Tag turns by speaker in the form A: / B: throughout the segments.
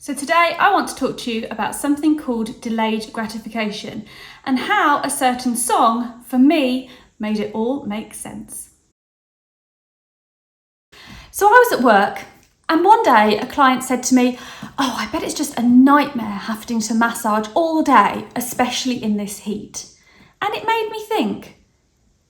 A: So today I want to talk to you about something called delayed gratification and how a certain song, for me, made it all make sense. So I was at work and one day a client said to me, "Oh, I bet it's just a nightmare having to massage all day, especially in this heat." And it made me think,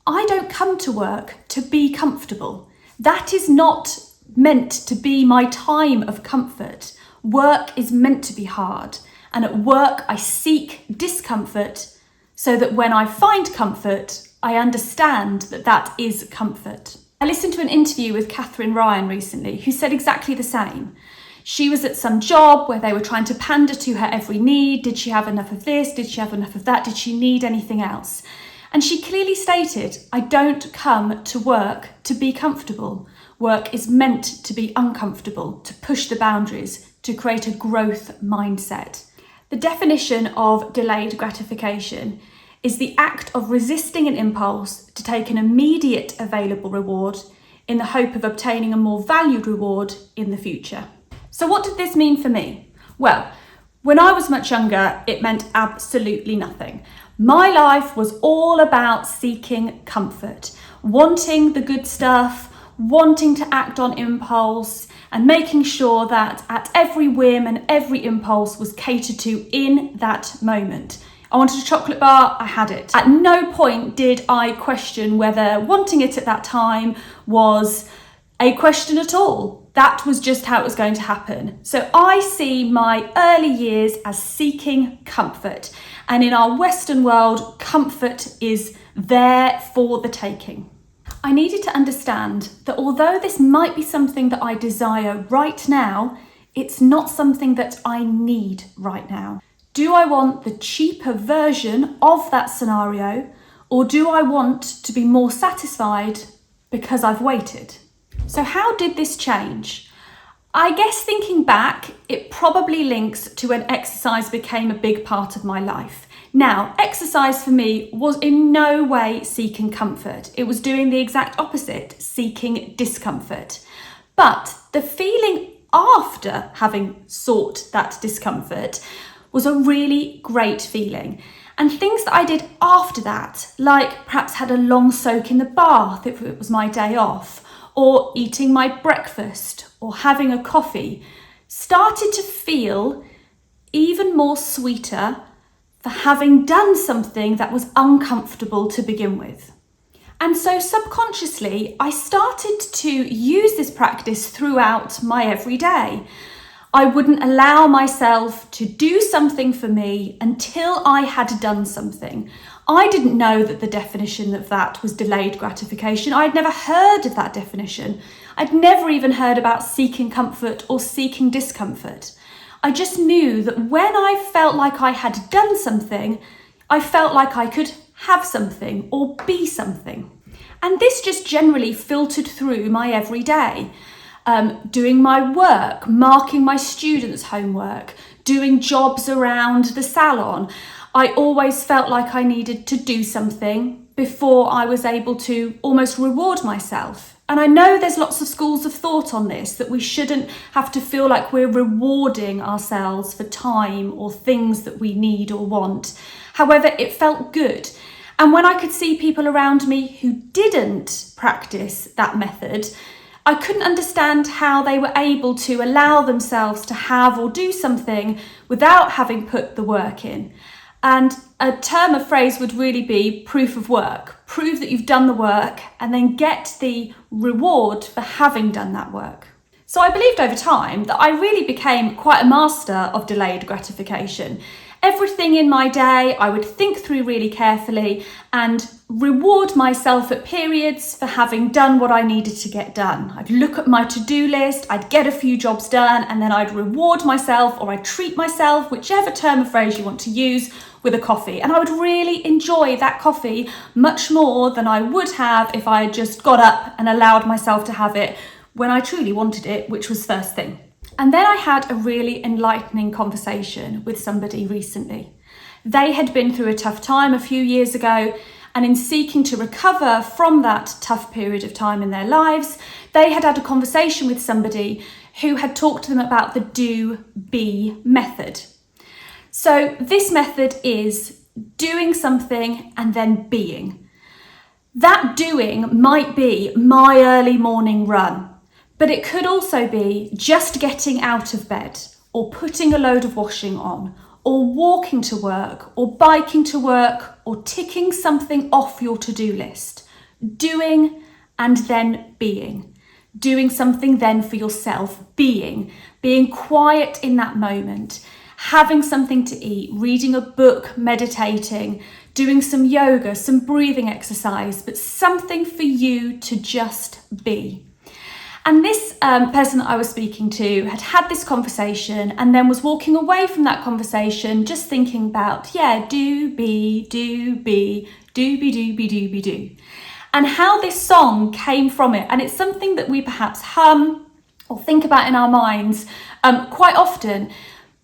A: I don't come to work to be comfortable. That is not meant to be my time of comfort. Work is meant to be hard, and at work I seek discomfort so that when I find comfort, I understand that that is comfort. I listened to an interview with Catherine Ryan recently who said exactly the same. She was at some job where they were trying to pander to her every need. Did she have enough of this? Did she have enough of that? Did she need anything else? And she clearly stated, I don't come to work to be comfortable. Work is meant to be uncomfortable, to push the boundaries, to create a growth mindset. The definition of delayed gratification is the act of resisting an impulse to take an immediate available reward in the hope of obtaining a more valued reward in the future. So what did this mean for me? Well, when I was much younger, it meant absolutely nothing. My life was all about seeking comfort, wanting the good stuff, wanting to act on impulse, and making sure that at every whim and every impulse was catered to in that moment. I wanted a chocolate bar, I had it. At no point did I question whether wanting it at that time was a question at all. That was just how it was going to happen. So I see my early years as seeking comfort. And in our Western world, comfort is there for the taking. I needed to understand that although this might be something that I desire right now, it's not something that I need right now. Do I want the cheaper version of that scenario, or do I want to be more satisfied because I've waited? So how did this change? I guess thinking back, it probably links to when exercise became a big part of my life. Now, exercise for me was in no way seeking comfort. It was doing the exact opposite, seeking discomfort. But the feeling after having sought that discomfort was a really great feeling. And things that I did after that, like perhaps had a long soak in the bath if it was my day off, or eating my breakfast or having a coffee, started to feel even more sweeter for having done something that was uncomfortable to begin with. And so subconsciously, I started to use this practice throughout my everyday. I wouldn't allow myself to do something for me until I had done something. I didn't know that the definition of that was delayed gratification. I'd never heard of that definition. I'd never even heard about seeking comfort or seeking discomfort. I just knew that when I felt like I had done something, I felt like I could have something or be something. And this just generally filtered through my everyday. Doing my work, marking my students' homework, doing jobs around the salon. I always felt like I needed to do something before I was able to almost reward myself. And I know there's lots of schools of thought on this, that we shouldn't have to feel like we're rewarding ourselves for time or things that we need or want. However, it felt good. And when I could see people around me who didn't practice that method, I couldn't understand how they were able to allow themselves to have or do something without having put the work in. And a term of phrase would really be proof of work. Prove that you've done the work and then get the reward for having done that work. So I believed over time that I really became quite a master of delayed gratification. Everything in my day I would think through really carefully and reward myself at periods for having done what I needed to get done. I'd look at my to-do list, I'd get a few jobs done, and then I'd reward myself or I'd treat myself, whichever term of phrase you want to use, with a coffee. And I would really enjoy that coffee much more than I would have if I had just got up and allowed myself to have it when I truly wanted it, which was first thing. And then I had a really enlightening conversation with somebody recently. They had been through a tough time a few years ago, and in seeking to recover from that tough period of time in their lives, they had had a conversation with somebody who had talked to them about the do-be method. So this method is doing something and then being. That doing might be my early morning run, but it could also be just getting out of bed, or putting a load of washing on, or walking to work, or biking to work, or ticking something off your to-do list. Doing and then being. Doing something then for yourself, being quiet in that moment, having something to eat, reading a book, meditating, doing some yoga, some breathing exercise, but something for you to just be. And this person that I was speaking to had this conversation and then was walking away from that conversation just thinking about, do, be, do, be, do, be, do, be, do, be, do. And how this song came from it. And it's something that we perhaps hum or think about in our minds quite often,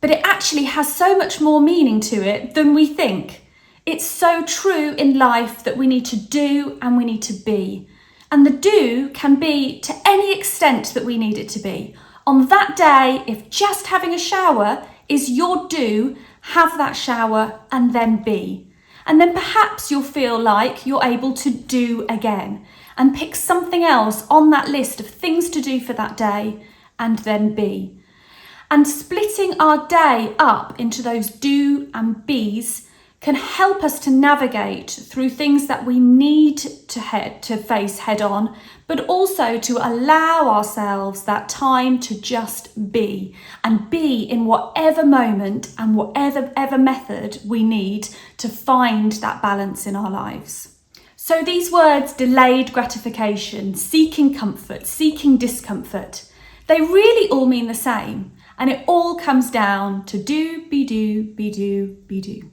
A: but it actually has so much more meaning to it than we think. It's so true in life that we need to do and we need to be. And the do can be to any extent that we need it to be. On that day, if just having a shower is your do, have that shower and then be. And then perhaps you'll feel like you're able to do again and pick something else on that list of things to do for that day and then be. And splitting our day up into those do and be's can help us to navigate through things that we need to face head on, but also to allow ourselves that time to just be, and be in whatever moment and whatever method we need to find that balance in our lives. So these words, delayed gratification, seeking comfort, seeking discomfort, they really all mean the same, and it all comes down to do, be do, be do, be do.